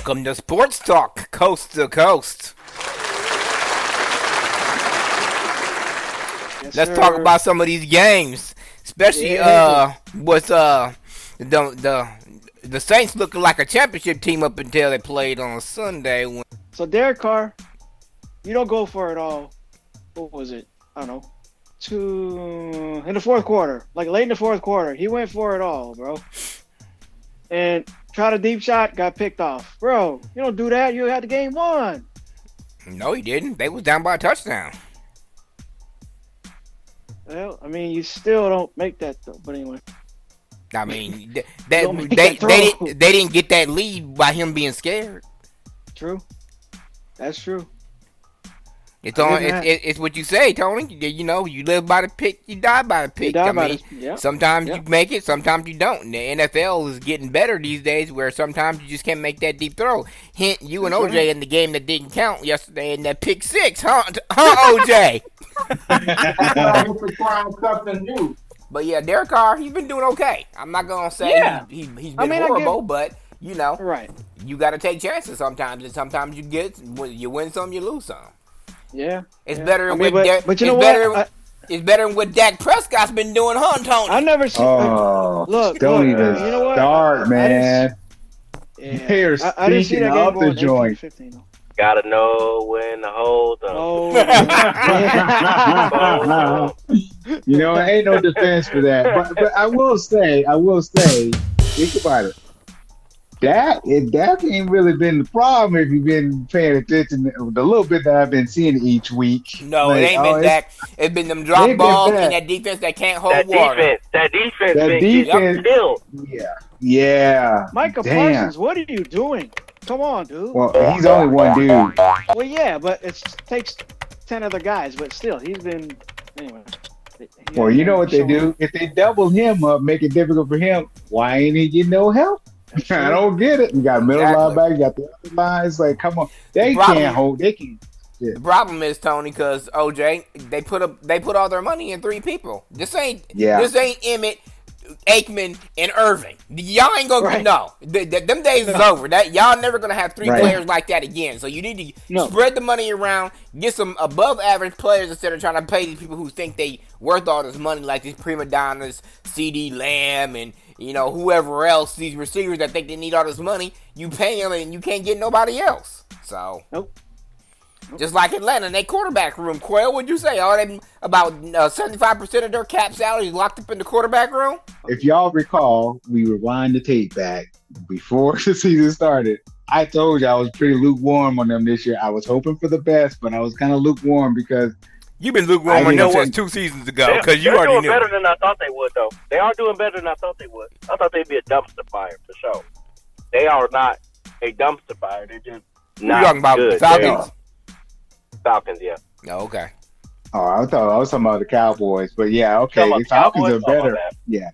Welcome to Sports Talk, Coast to Coast. Yes, Let's sir. talk about some of these games, especially with the Saints looking like a championship team up until they played on Sunday. So Derek Carr, you don't go for it all. What was it? I don't know. In the fourth quarter, like late in the fourth quarter, he went for it all, bro. And tried a deep shot, got picked off, bro. You don't do that. You had the game won. No, he didn't. They was down by a touchdown. Well, I mean, you still don't make that though. But anyway. I mean, Don't make that throw. they didn't get that lead by him being scared. True. That's true. It's what you say, Tony. You know, you live by the pick, you die by the pick. Sometimes you make it, sometimes you don't. And the NFL is getting better these days, where sometimes you just can't make that deep throw. Hint, you and OJ in the game that didn't count yesterday in that pick six, huh OJ? But yeah, Derek Carr, he's been doing okay. I'm not gonna say he's been horrible, but you know, right. You got to take chances sometimes, and sometimes you win some, you lose some. Yeah, it's better than it's better than what Dak Prescott's been doing, huh, Tony? I never seen. Look, don't even start, man. They're speaking up the joint. Gotta know when to hold them. You know, ain't no defense for that. But I will say, think about it. Dak ain't really been the problem if you've been paying attention to the little bit that I've been seeing each week. No, like, it ain't been Dak. It's been them drop balls and that defense that can't hold water. That defense. Yeah. Micah Parsons, what are you doing? Come on, dude. Well, he's only one dude. Well, yeah, but it takes 10 other guys. But still, he's been anyway. Well, you know what they do? If they double him up, make it difficult for him, why ain't he getting no help? I don't get it. You got middle linebacker, you got the other lines. Like, come on, they can't hold. They can. Yeah. The problem is, Tony, because OJ, they put all their money in three people. This ain't Emmett, Aikman, and Irving. Y'all ain't gonna no. Them days is over. That y'all never gonna have three players like that again. So you need to spread the money around, get some above average players instead of trying to pay these people who think they worth all this money, like these prima donnas, CD Lamb, and you know whoever else, these receivers that think they need all this money. You pay them and you can't get nobody else. So just like Atlanta, they quarterback room. Quail, what'd you say? About 75% of their cap salary is locked up in the quarterback room? If y'all recall, we rewind the tape back before the season started. I told you I was pretty lukewarm on them this year. I was hoping for the best, but I was kind of lukewarm because you've been lukewarm on them since 2 seasons ago because you already knew. They're doing better than I thought they would, though. They are doing better than I thought they would. I thought they'd be a dumpster fire for sure. They are not a dumpster fire. They're just not talking about good. Falcons? Falcons, yeah. Oh, okay. Oh, I thought I was talking about the Cowboys, but yeah, okay. The Falcons are better. Yeah,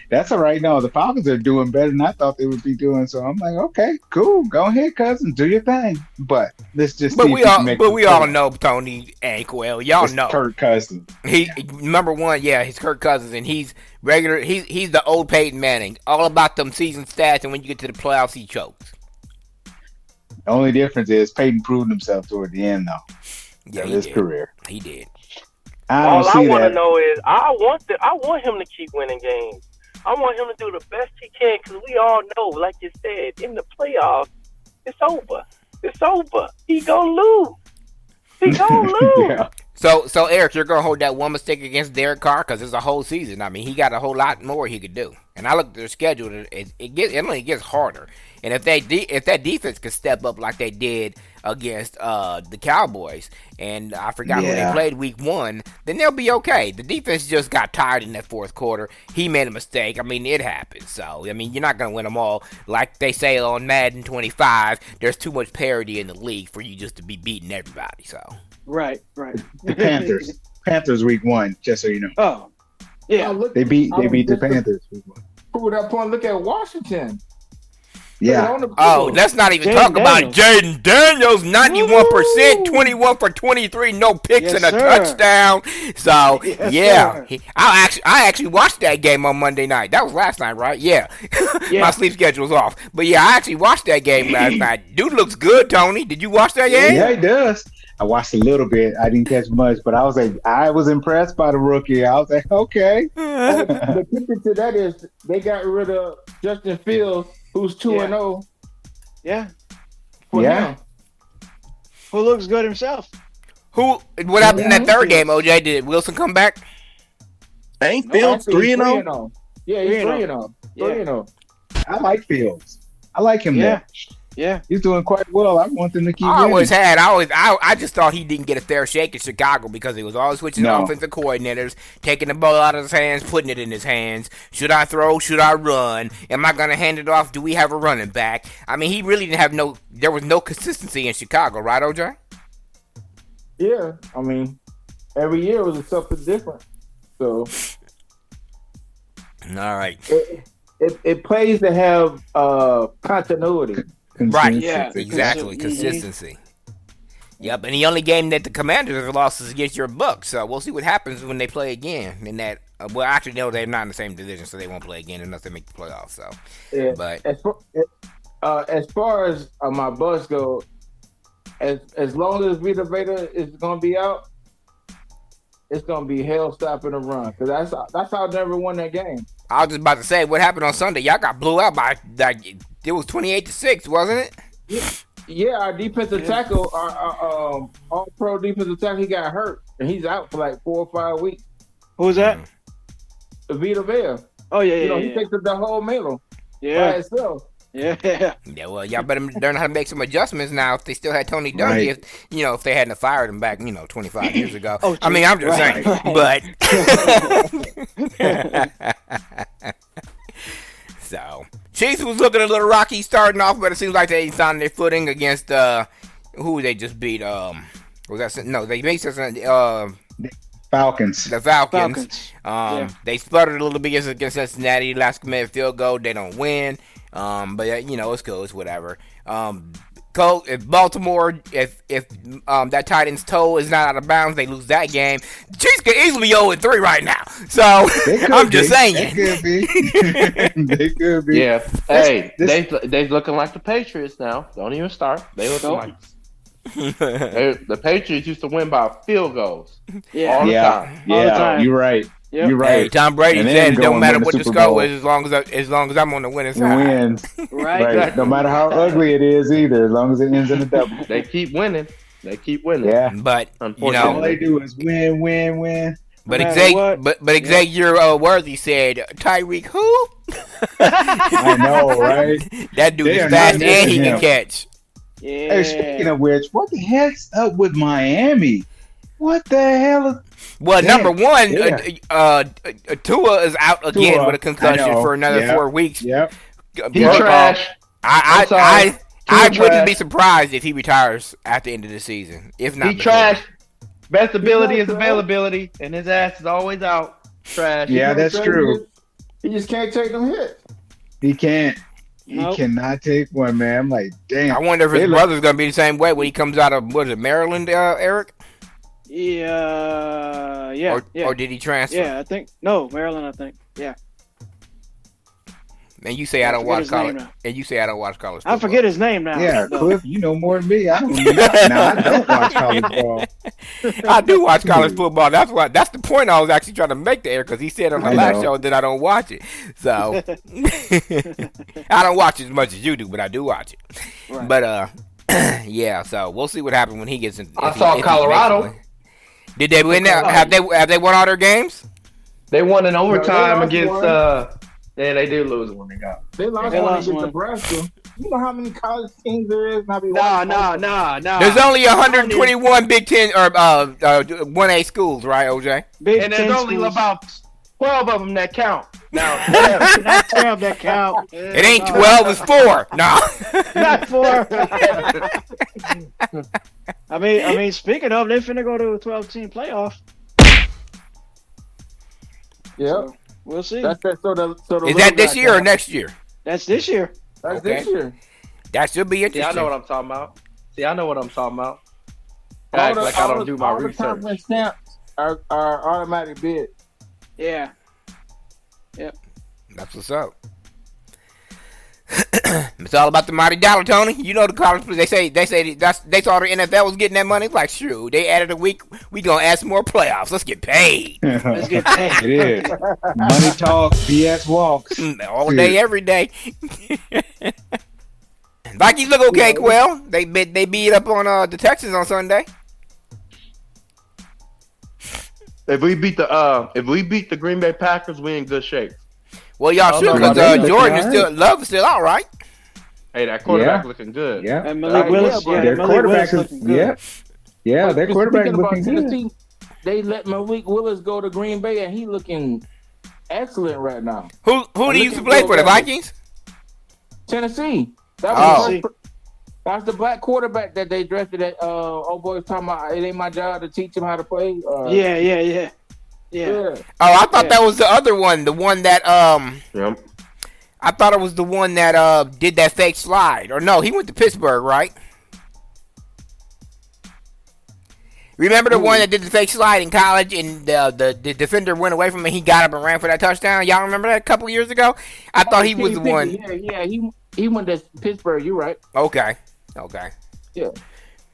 that's all right. No, the Falcons are doing better than I thought they would be doing. So I'm like, okay, cool. Go ahead, cousin, do your thing. But let's just. But we all know Tony Anquel. Y'all know Kirk Cousins. He number one, he's Kirk Cousins, and he's regular. He's the old Peyton Manning. All about them season stats, and when you get to the playoffs, he chokes. The only difference is Peyton proved himself toward the end, though. Yeah, his career. He did. All I want to know is I want him to keep winning games. I want him to do the best he can because we all know, like you said, in the playoffs, it's over. It's over. He gonna lose. He gonna lose. Yeah. So Eric, you're gonna hold that one mistake against Derek Carr because it's a whole season. I mean, he got a whole lot more he could do. And I look at their schedule; it only gets harder. And if that defense could step up like they did against the Cowboys, and I forgot when they played week 1, then they'll be okay. The defense just got tired in that fourth quarter. He made a mistake. I mean, it happens. So, I mean, you're not going to win them all. Like they say on Madden 25, there's too much parity in the league for you just to be beating everybody. So Right. The Panthers week 1, just so you know. Oh, yeah. They beat the Panthers week 1. Prove that point. Look at Washington. Yeah. Oh, let's not even talk about Jaden Daniels. 91%, 21 for 23, no picks and a touchdown. So I actually watched that game on Monday night. That was last night, right? Yeah. My sleep schedule was off, but yeah, I actually watched that game last night. Dude looks good, Tony. Did you watch that game? Yeah, he does. I watched a little bit. I didn't catch much, but I was impressed by the rookie. I was like, okay. The kicker to that is they got rid of Justin Fields, who's 2-0. Yeah. Him. Who looks good himself. What happened in that third game, OJ? Did Wilson come back? Ain't Fields 3-0? Yeah, he's 3-0. 3-0. I like Fields. I like him there. Yeah, he's doing quite well. I want them to keep. I just thought he didn't get a fair shake in Chicago because he was always switching offensive coordinators, taking the ball out of his hands, putting it in his hands. Should I throw? Should I run? Am I going to hand it off? Do we have a running back? I mean, he really didn't have there was no consistency in Chicago, right, OJ? Yeah, I mean, every year was something different. So, all right. It plays to have continuity. Right, yeah, exactly. Consistency. Yep, and the only game that the Commanders have lost is against your Bucks. So we'll see what happens when they play again. In that, well, actually, no, they're not in the same division, so they won't play again unless they make the playoffs. So, yeah. But as far as my Bucks go, as long as Vita Veda is going to be out, it's going to be hell stopping the run because that's how they never won that game. I was just about to say what happened on Sunday. Y'all got blew out by it was 28-6, wasn't it? Yeah, our defensive tackle, our all-pro defensive tackle, he got hurt and he's out for like 4 or 5 weeks. Who's that? Vita Vea. Oh yeah, he takes up the whole middle by itself. Yeah. Well, y'all better learn how to make some adjustments now. If they still had Tony Dungy, if they hadn't fired him back, 25 years ago. I mean, I'm just saying, but. So, Chiefs was looking a little rocky starting off, but it seems like they ain't found their footing against who they just beat. They beat Falcons. The Falcons. They sputtered a little bit against Cincinnati. Last minute field goal, they don't win. But it's cool. It's whatever. If Baltimore, if that tight end's toe is not out of bounds, they lose that game. The Chiefs could easily be 0-3 right now. So I'm just saying. They could be. They could be. Yeah. Hey, they looking like the Patriots now. Don't even start. They looking like. The Patriots used to win by field goals. All the time. All the time. You're right. Yep. You're right. Hey, Tom Brady said it don't matter what the score is as long as I'm on the winning side. Wins. Right. No matter how ugly it is either, as long as it ends in a double. They keep winning. Yeah. But all they do is win. But Xavier Worthy said, Tyreek who? I know, right? That dude is fast and he can catch. Yeah. Hey, speaking of which, what the heck's up with Miami? What the hell? Number one, Tua is out again with a concussion for another 4 weeks. Yep. He's trash. I wouldn't be surprised if he retires at the end of the season. If not, he trash. Best ability is availability, and his ass is always out. Trash. Yeah, that's true. He just can't take them hits. He can't. He cannot take one, man. I'm like, damn. I wonder if his brother's going to be the same way when he comes out of, Maryland, Eric? Yeah. Or did he transfer? Yeah, I think. No, Maryland, I think. Yeah. And you say I don't watch college. And you say I don't watch college football. I forget his name now. Yeah, Cliff, you know more than me. I don't watch college football. I do watch college football. That's the point I was actually trying to make there because he said on the last show that I don't watch it. So I don't watch it as much as you do, but I do watch it. Right. But yeah. So we'll see what happens when he gets in. I saw Colorado. Did they win that? Have they won all their games? They won in overtime against. Yeah, they do lose when they got. They lost one against Nebraska. You know how many college teams there is? No. There's only 121 Big Ten or 1A schools, right, OJ? And there's only about 12 of them that count. Now, not 12 that count. It ain't 12, it's 4. No, not 4. I mean, speaking of, they finna go to a 12-team playoff. Yeah. So, we'll see. Is that this year or next year? That's this year. That's this year. That should be interesting. See, I know what I'm talking about. Act like I don't do my research. All the conference stamps are automatic bid. Yeah. Yep. That's what's up. It's all about the mighty dollar, Tony. You know the college. They say they saw the NFL was getting that money. It's like, shoot, they added a week. We gonna add some more playoffs. Let's get paid. Let's get paid. It is money talk, BS walks all day, every day. Vikings look okay, Quell. They beat up on the Texans on Sunday. If we beat the Green Bay Packers, we in good shape. Well, y'all should, because Jordan is still out, right? Hey, that quarterback looking good. Yeah, and Malik Willis. Their quarterback is looking good. Yeah, their quarterback is looking good. They let Malik Willis go to Green Bay, and he looking excellent right now. Who do you used to play for, the Vikings? Tennessee. That's the black quarterback that they drafted. That old boy was talking about. It ain't my job to teach him how to play. Yeah. Oh, I thought that was the other one. The one that Yep. I thought it was the one that did that fake slide. Or no, he went to Pittsburgh, right? Remember the one that did the fake slide in college, and the defender went away from him. He got up and ran for that touchdown. Y'all remember that a couple years ago? I thought he was the one. Yeah. He went to Pittsburgh. You're right. Okay. Yeah.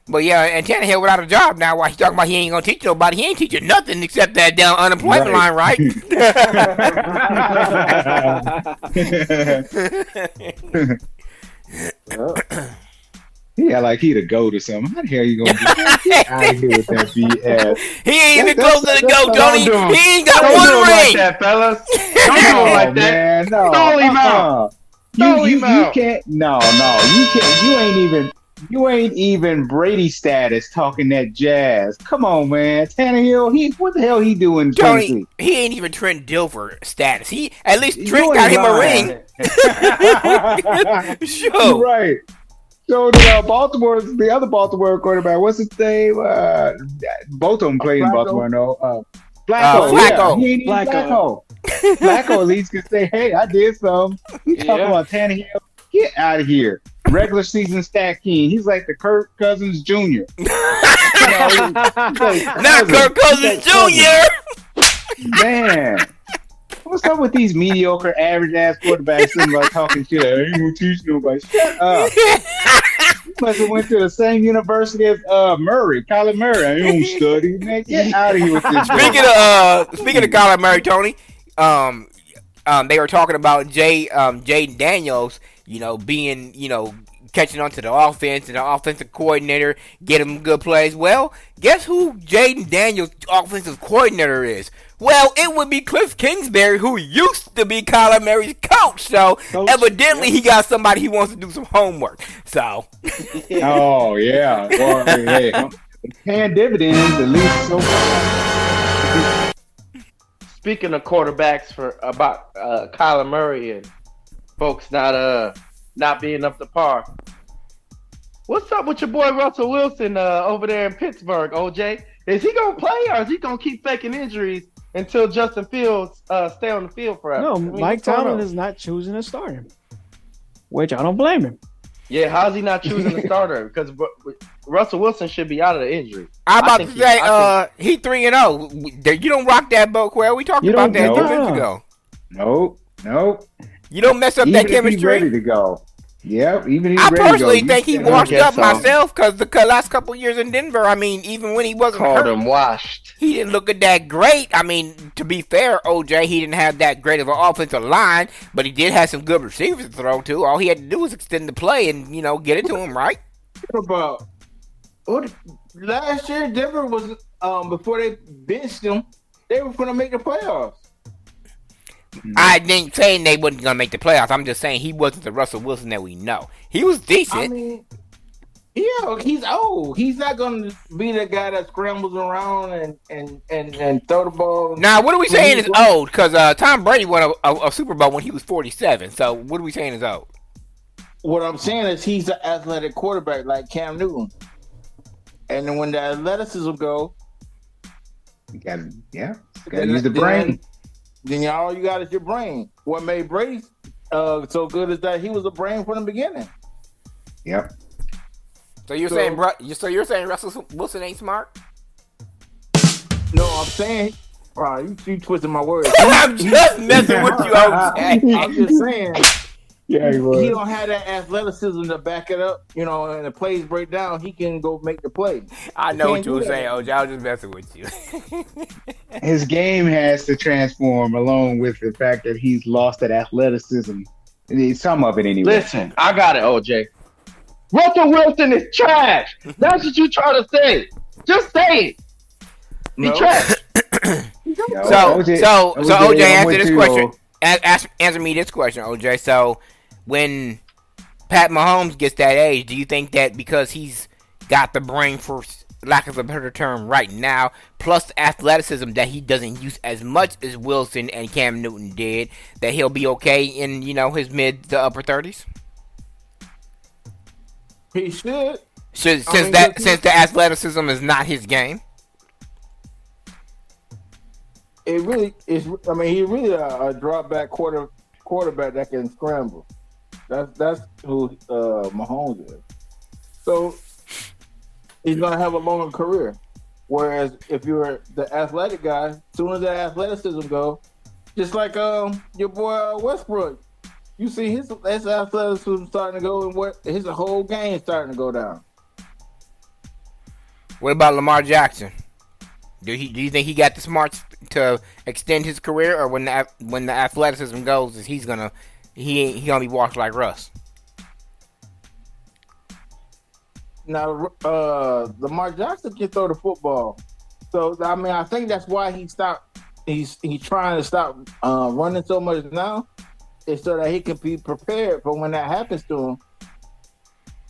But yeah, and Tannehill without a job now. Why he talking about he ain't gonna teach nobody? He ain't teaching nothing except that down unemployment line, right? Yeah, like he to go to something. How the hell you gonna get out of here with that BS? He ain't even close to the go, Tony. He ain't got Don't one do it ring. like that, fellas. Don't do it like that. Man, no. Throw him out. You can't. No. You can't. You ain't even Brady status talking that jazz. Come on, man. Tannehill, what the hell he doing? Tony, he ain't even Trent Dilfer status. He at least Trent got him a ring. Sure. You're right. So the other Baltimore quarterback, what's his name? Both of them played in Baltimore. No, Flacco. Flacco. Yeah, he ain't even Flacco. Flacco at least can say, "Hey, I did something." You talking about Tannehill? Get out of here. Regular season stat king. He's like the Kirk Cousins Jr. Not Kirk Cousins Jr. Man, what's up with these mediocre, average ass quarterbacks and like talking shit? I ain't gonna teach nobody. Shut up. You must have went to the same university as Kyler Murray. I ain't gonna study. Man, get out of here with this. Speaking of Kyler Murray, Tony, they were talking about Jaden Daniels. Being, catching on to the offense and the offensive coordinator, get him good plays. Well, guess who Jaden Daniels' offensive coordinator is? Well, it would be Cliff Kingsbury, who used to be Kyler Murray's coach. So, evidently, he got somebody he wants to do some homework. So. Oh, yeah. Well, hey, paying dividends, at least so far. Speaking of quarterbacks about Kyler Murray and folks not being up to par. What's up with your boy Russell Wilson over there in Pittsburgh, OJ? Is he gonna play or is he gonna keep faking injuries until Justin Fields stay on the field forever? No, Mike Tomlin is not choosing a starter, which I don't blame him. Yeah, how's he not choosing a starter? Because Russell Wilson should be out of the injury. I'm about to say, he 3-0. You don't rock that boat, Quell. We talked about that 2 minutes ago. Nope. You don't mess up even that chemistry. He's ready to go. Yep, even he's I ready to go. personally think he washed up myself because the last couple years in Denver, I mean, even when he wasn't hurt, him washed. He didn't look at that great. I mean, to be fair, OJ, he didn't have that great of an offensive line, but he did have some good receivers to throw to. All he had to do was extend the play and, get it to him, right? About last year, Denver was before they benched him, they were going to make the playoffs. I didn't say they wasn't gonna make the playoffs. I'm just saying he wasn't the Russell Wilson that we know. He was decent. I mean, yeah, he's old. He's not gonna be the guy that scrambles around and throw the ball. Now, what are we saying is old? Because Tom Brady won a Super Bowl when he was 47. So what are we saying is old? What I'm saying is he's an athletic quarterback like Cam Newton. And then when the athleticism go, you gotta use the brain. Then all you got is your brain. What made Brady so good as that he was a brain from the beginning. Yep. So you're saying Russell Wilson ain't smart? No, I'm saying, you twisting my words. I'm just messing with you, OJ. I'm just saying. Yeah, he don't have that athleticism to back it up, and the plays break down, he can go make the play. I know what you were saying, OJ. I was just messing with you. His game has to transform along with the fact that he's lost that athleticism. Some of it anyway. Listen, I got it, OJ. Russell Wilson is trash. That's what you try to say. Just say it. He's trash. So OJ, answer this question. Answer me this question, OJ. So when Pat Mahomes gets that age, do you think that because he's got the brain, for lack of a better term, right now, plus the athleticism that he doesn't use as much as Wilson and Cam Newton did, that he'll be okay in his mid to upper 30s? He should. Since the athleticism is not his game. It really is. I mean, he's really a drop back quarterback that can scramble. That's who Mahomes is. So he's gonna have a longer career. Whereas if you're the athletic guy, as soon as that athleticism go, just like your boy Westbrook, you see his athleticism starting to go, and his whole game starting to go down. What about Lamar Jackson? Do you think he got the smarts to extend his career, or when the athleticism goes, is he gonna be washed like Russ? Now, Lamar Jackson can throw the football, so I mean, I think that's why he stopped. He's trying to stop running so much now, is so that he can be prepared for when that happens to him.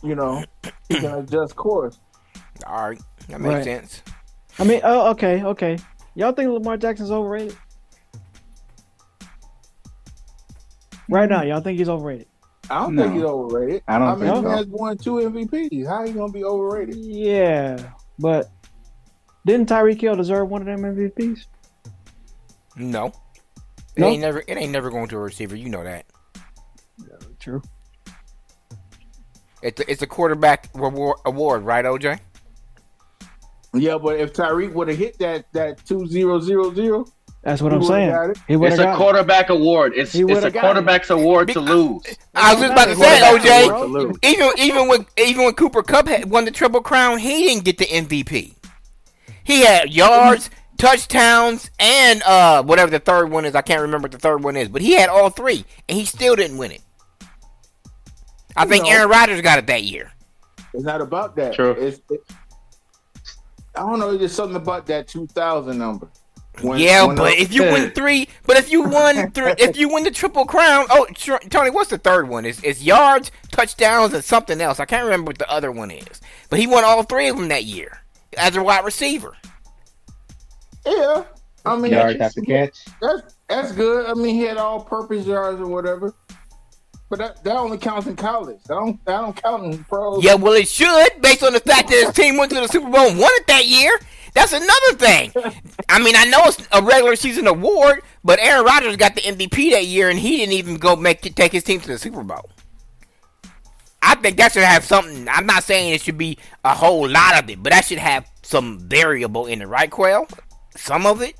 He can adjust course. All right, that makes sense. I mean, okay. Y'all think Lamar Jackson's overrated? Right now, y'all think he's overrated? I don't think he's overrated. I don't think he has won 2 MVPs. How he gonna be overrated? Yeah, but didn't Tyreek Hill deserve one of them MVPs? No. It ain't never going to a receiver. You know that. Yeah, true. It's a quarterback award, right, OJ? Yeah, but if Tyreek would have hit that 2-0-0-0, that's what I'm saying. It's a quarterback award. It's a quarterback's award to lose. I was just about to say, OJ. Even when Cooper Kupp won the Triple Crown, he didn't get the MVP. He had yards, touchdowns, and whatever the third one is. I can't remember what the third one is, but he had all 3, and he still didn't win it. I think Aaron Rodgers got it that year. It's not about that. True. I don't know. There's something about that 2000 number. If you win the Triple Crown, Tony, what's the third one? It's yards, touchdowns, and something else. I can't remember what the other one is. But he won all 3 of them that year as a wide receiver. Yeah, I mean, yards after catch. That's good. I mean, he had all-purpose yards or whatever. But that only counts in college. That don't count in pros. Yeah, well, it should, based on the fact that his team went to the Super Bowl and won it that year. That's another thing. I mean, I know it's a regular season award, but Aaron Rodgers got the MVP that year, and he didn't even go take his team to the Super Bowl. I think that should have something. I'm not saying it should be a whole lot of it, but that should have some variable in it, right, Quail? Some of it,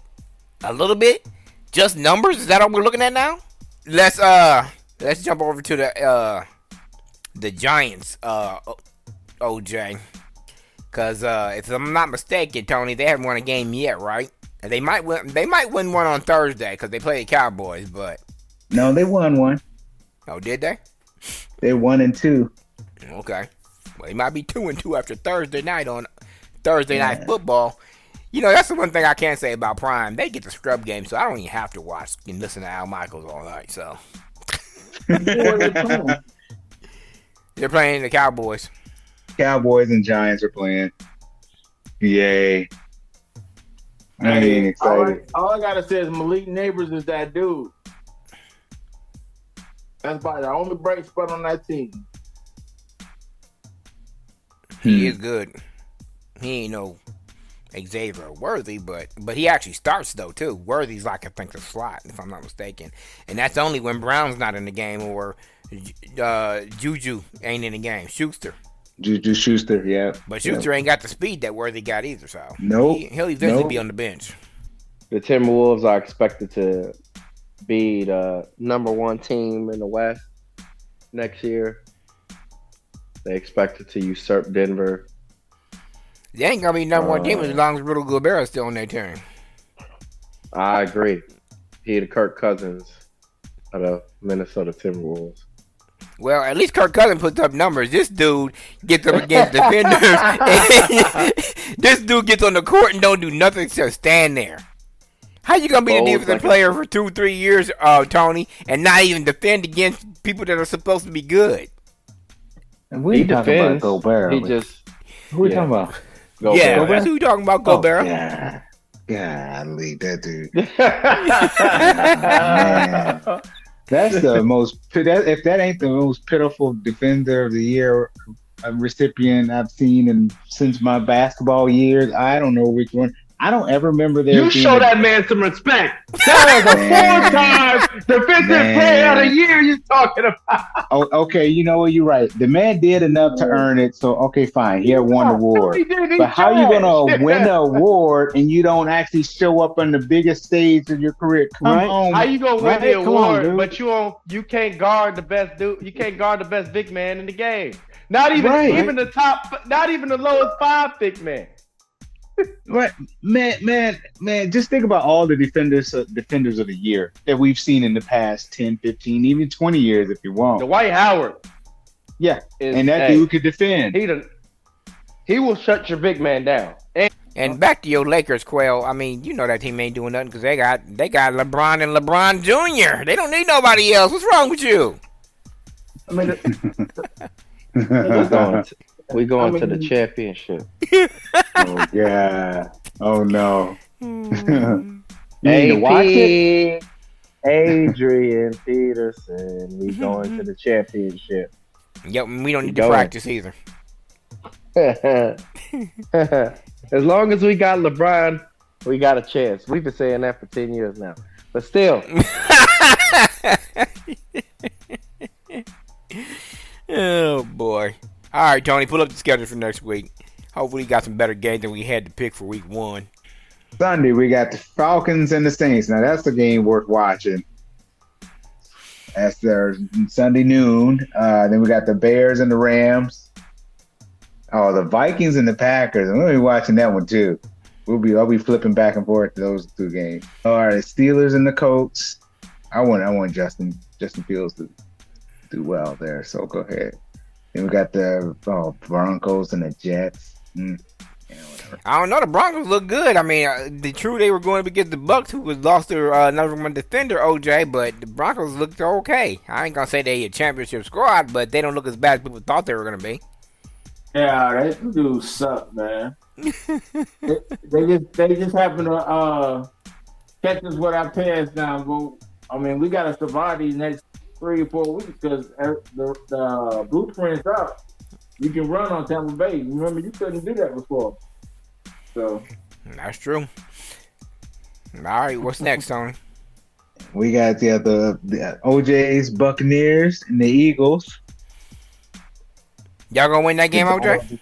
a little bit, just numbers. Is that what we're looking at now? Let's jump over to the Giants, OJ. Because if I'm not mistaken, Tony, they haven't won a game yet, right? And they might win one on Thursday because they play the Cowboys, but no, they won one. Oh, did they? They're 1-2. Okay. Well, they might be 2-2 after Thursday night on Thursday Night Football. That's the one thing I can't say about Prime. They get the scrub game, so I don't even have to watch and listen to Al Michaels all night. So they're playing the Cowboys. Cowboys and Giants are playing. Yay. I ain't excited. All I gotta say is Malik Neighbors is that dude. That's about the only bright spot on that team. He is good. He ain't no Xavier Worthy, but he actually starts though too. Worthy's like I think the slot, if I'm not mistaken, and that's only when Brown's not in the game or Juju ain't in the game. Juju Schuster, yeah. But Schuster ain't got the speed that Worthy got either, so he'll eventually be on the bench. The Timberwolves are expected to be the number 1 team in the West next year. They expected to usurp Denver. They ain't gonna be number 1 team as long as Rudy Gobert is still on their team. I agree. He the Kirk Cousins of the Minnesota Timberwolves. Well, at least Kirk Cousins puts up numbers. This dude gets up against defenders. This dude gets on the court and don't do nothing except stand there. How you gonna be the defensive player for 2-3 years, Tony, and not even defend against people that are supposed to be good? And we talking about Gobert. Who we talking about? Gobert. Yeah, that's who we talking about, Gobert. Yeah. Golly, that dude. Man. That's the most. If that ain't the most pitiful defender of the year recipient I've seen since my basketball years, I don't know which one. I don't ever remember there. You show that man some respect. That was a 4-time defensive player of the year you talking about. Oh, okay, you know what? You're right. The man did enough to earn it, so okay, fine. He had won an award. But how you gonna win an award and you don't actually show up on the biggest stage of your career? Come on. How you gonna win the award, but you can't guard the best dude? You can't guard the best big man in the game. Not even the top. Not even the lowest 5 big man. Right, man, just think about all the defenders of the year that we've seen in the past 10, 15, even 20 years if you want. Dwight Howard. Yeah, and that dude could defend. He will shut your big man down. And back to your Lakers, Quail. I mean, you know that team ain't doing nothing because they got LeBron and LeBron Jr. They don't need nobody else. What's wrong with you? I mean, we going to the championship. Oh yeah. Oh no. You need to watch it? Adrian Peterson. We going to the championship. Yep, we don't need to practice either. As long as we got LeBron, we got a chance. We've been saying that for 10 years now. But still. Oh boy. All right, Tony, pull up the schedule for next week. Hopefully, we got some better games than we had to pick for week 1. Sunday, we got the Falcons and the Saints. Now, that's the game worth watching. That's their Sunday noon. Then we got the Bears and the Rams. Oh, the Vikings and the Packers. I'm going to be watching that one, too. I'll be flipping back and forth to those 2 games. All right, Steelers and the Colts. I want Justin Fields to do well there, so go ahead. Then we got the Broncos and the Jets. I don't know. The Broncos look good. I mean, they were going up against the Bucks, who was lost their number 1 defender, OJ. But the Broncos looked okay. I ain't gonna say they a championship squad, but they don't look as bad as people thought they were gonna be. Yeah, they do suck, man. they just happen to catch us with our pants down. But I mean, we gotta survive these next 3 or 4 weeks because the blueprint's up. You can run on Tampa Bay. Remember, you couldn't do that before. So that's true. All right, what's next, Tony? We got the OJ's Buccaneers and the Eagles. Y'all gonna win that game, OJ?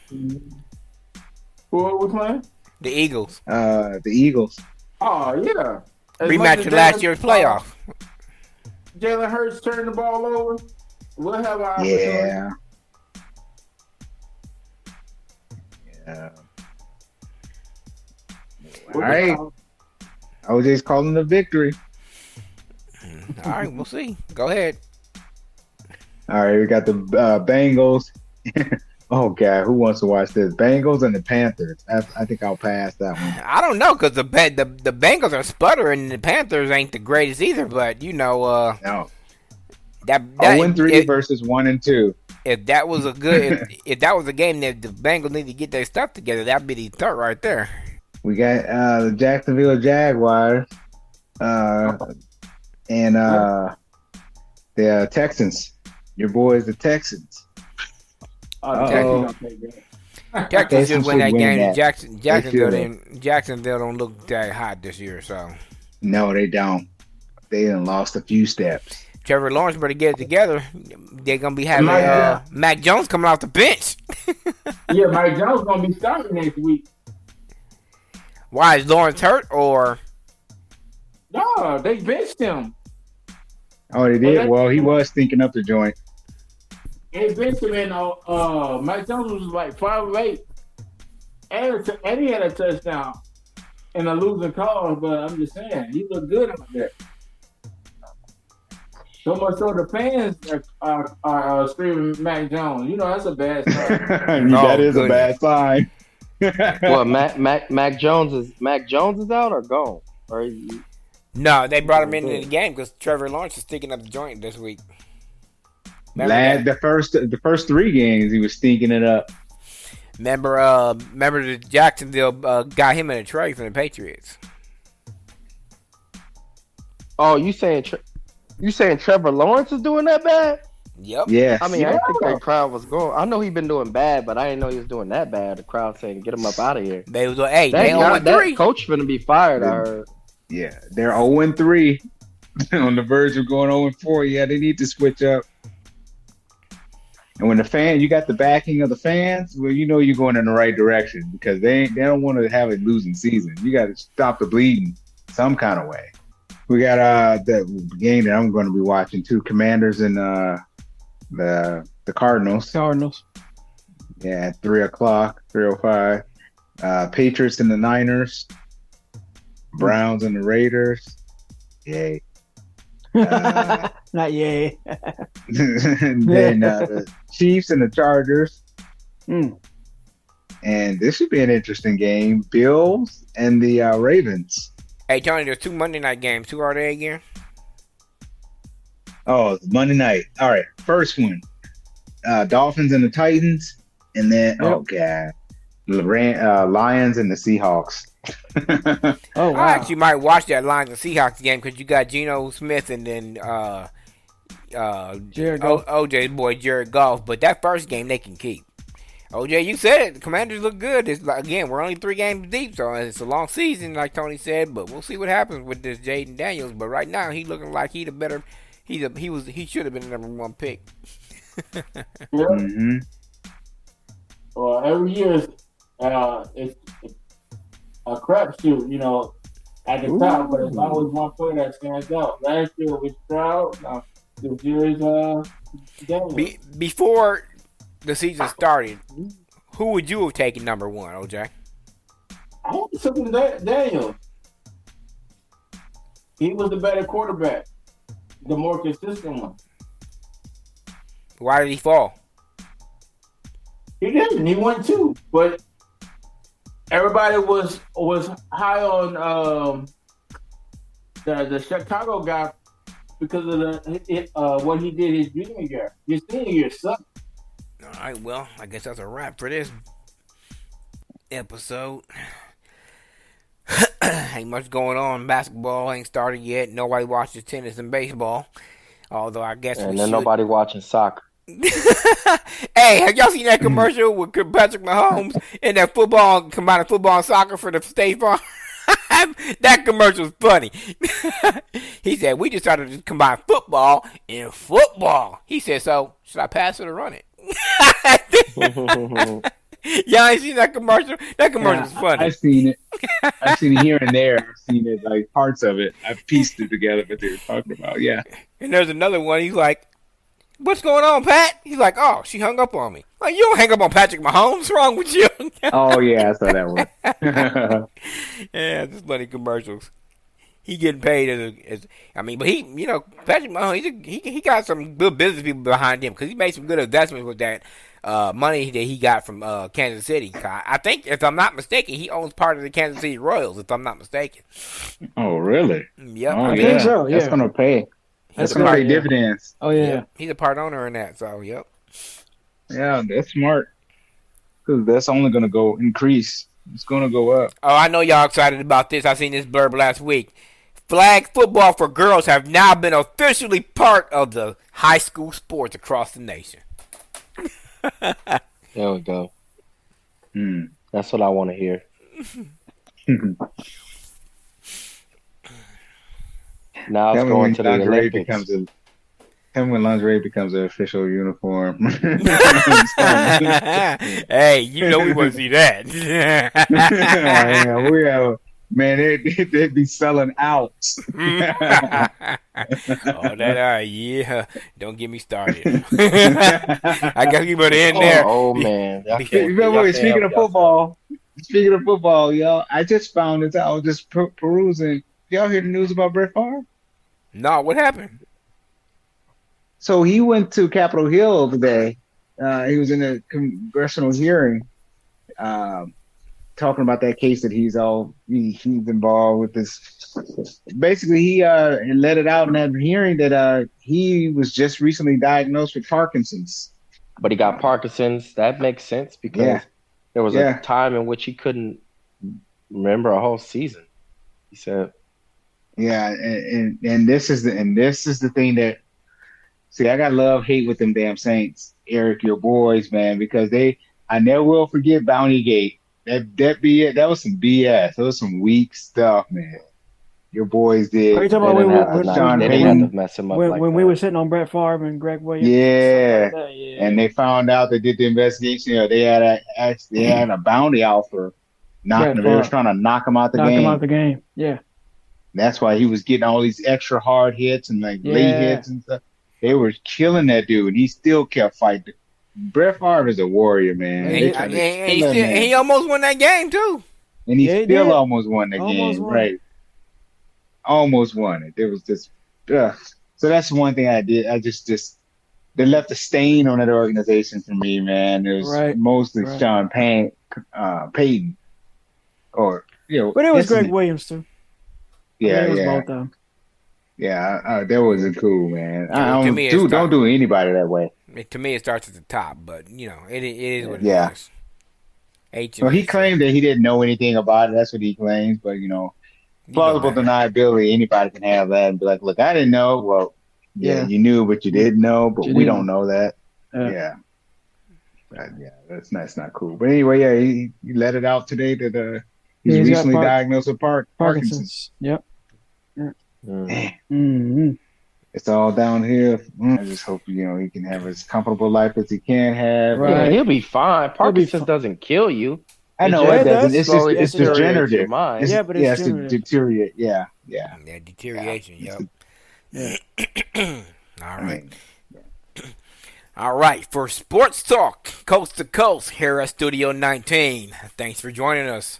Who are we playing? The Eagles. The Eagles. Oh yeah. Rematch of last year's playoff. Jalen Hurts turning the ball over. We'll have our Yeah. All right. OJ's calling the victory. All right, we'll see. Go ahead. All right, we got the Bengals. Oh God, who wants to watch this? Bengals and the Panthers. I think I'll pass that one. I don't know because the Bengals are sputtering and the Panthers ain't the greatest either. But you know, no. That 0-3 versus 1-2. If that was a good, if that was a game that the Bengals need to get their stuff together, that'd be the third right there. We got the Jacksonville Jaguars and the Texans. Your boys, the Texans. Texas should win that game. That. Jacksonville don't look that hot this year, so. No, they don't. They done lost a few steps. Trevor Lawrence better get it together. They're gonna be having Mac Jones coming off the bench. Yeah, Mac Jones gonna be starting next week. Why is Lawrence hurt or? No, they benched him. Oh, they did. Well, he was thinking up the joint. They benched him, and Mac Jones was like 5 of 8, and he had a touchdown in a losing cause. But I'm just saying, he looked good out there. So much so the fans are screaming Mac Jones. You know that's a bad sign. That is a bad sign. What Mac Jones is out or gone? Or no, they brought him into the game because Trevor Lawrence is sticking up the joint this week. The first 3 games he was stinking it up. Remember the Jacksonville got him in a trade from the Patriots. Oh, you saying Trevor Lawrence is doing that bad? Yep. Yes. I mean, I think that crowd was going. I know he's been doing bad, but I didn't know he was doing that bad. The crowd saying, "Get him up out of here." They was like, "Hey, they 0-3." That coach finna be fired. I heard. Yeah, they're 0-3 on the verge of going 0-4. Yeah, they need to switch up. And when you got the backing of the fans, well, you know you're going in the right direction because they don't want to have a losing season. You got to stop the bleeding some kind of way. We got the game that I'm going to be watching too. Commanders and the Cardinals. Yeah, at 3:00, 3:05. Patriots and the Niners. Browns and the Raiders. Yay. Not yay. And then the Chiefs and the Chargers. And this should be an interesting game. Bills and the Ravens. Hey, Tony, there's 2 Monday night games. Who are they again? Oh, it's Monday night. All right. First one. Dolphins and the Titans. And then, Lions and the Seahawks. Oh, wow. I actually might watch that Lions and Seahawks game because you got Geno Smith and then OJ's boy Jared Goff. But that first game they can keep. OJ, you said it. The Commanders look good. It's again, we're only 3 games deep, so it's a long season, like Tony said. But we'll see what happens with this Jaden Daniels. But right now, he's looking like he the better. He should have been the number 1 pick. Mm-hmm. Well, every year it's a crapshoot, you know, at the top. But there's always one player that stands out. Last year was Stroud. This year is Daniels. Before the season started, who would you have taken number 1, OJ? I hope it's something Daniels. He was the better quarterback, the more consistent one. Why did he fall? He didn't. He won 2, but everybody was high on the Chicago guy because of what he did his junior year. His senior year sucked. All right, well, I guess that's a wrap for this episode. Ain't much going on. Basketball ain't started yet. Nobody watches tennis and baseball. Although I guess and then nobody watching soccer. Hey, have y'all seen that commercial with Patrick Mahomes and that combining football and soccer for the State Farm? That commercial's funny. He said, we decided to combine football and football. He said, so should I pass it or run it? Y'all ain't seen that commercial? That commercial's funny. I've seen it. I've seen it here and there. I've seen it, like parts of it. I've pieced it together what they were talking about. Yeah. And there's another one. He's like, what's going on, Pat? He's like, oh, she hung up on me. Like, you don't hang up on Patrick Mahomes. What's wrong with you? Oh, yeah, I saw that one. Yeah, just funny commercials. He getting paid but he, Patrick Mahomes, he got some good business people behind him because he made some good investments with that money that he got from Kansas City. I think, if I'm not mistaken, he owns part of the Kansas City Royals, if I'm not mistaken. Oh, really? Yep. Oh, I think so, yeah. That's going to pay. That's going to pay dividends. Oh, yeah. Yep. He's a part owner in that, so, yep. Yeah, that's smart. Because that's only going to go increase. It's going to go up. Oh, I know y'all excited about this. I seen this blurb last week. Flag football for girls have now been officially part of the high school sports across the nation. There we go. That's what I want to hear. Now it's going to the Olympics. When lingerie becomes an official uniform. Hey, you know we want to see that. Yeah, we have, man, they'd be selling out. Oh, yeah. Don't get me started. I got people in there. Oh man. Speaking of football, y'all, I just found this out. I was just perusing. Y'all hear the news about Brett Favre? No, what happened? So he went to Capitol Hill today. He was in a congressional hearing, talking about that case that he's involved with this. Basically, he let it out in that hearing that he was just recently diagnosed with Parkinson's. But he got Parkinson's. That makes sense because there was a time in which he couldn't remember a whole season. He said, "Yeah, and this is the thing that." See, I got love-hate with them damn Saints, Eric, your boys, man, because I never will forget Bountygate. That was some BS. That was some weak stuff, man. Your boys did. Are you talking about Sean Payton when we were sitting on Brett Favre and Greg Williams? Yeah. And they found out they did the investigation. They had a bounty out for knocking him. They were trying to knock him out the game. Knock him out the game. Yeah. That's why he was getting all these extra hard hits and late hits and stuff. They were killing that dude, and he still kept fighting. Brett Favre is a warrior, man. He almost won that game too. And he still almost won the game, right? Almost won it. It was just, so that's one thing I did. I just they left a stain on that organization for me, man. It was mostly Sean Payton, or but it was Greg Williams too. Yeah, it was both of them. Yeah, that wasn't cool, man. Don't do anybody that way. To me, it starts at the top, but it is what it is. Well, he claimed that he didn't know anything about it. That's what he claims, but plausible deniability. Anybody can have that and be like, "Look, I didn't know." Well, you knew, but you didn't know. But we don't know that. That's not cool. But anyway, he let it out today that he's recently diagnosed with Parkinson's. Yep. Mm-hmm. It's all downhill. I just hope he can have as comfortable life as he can have. Right. Yeah, he'll be fine. Parkinson's doesn't kill you. I know it doesn't. It's degenerative. But it's deteriorate. Yeah. Deterioration. Yep. All right. All right. For Sports Talk, Coast to Coast, here at Studio 19. Thanks for joining us.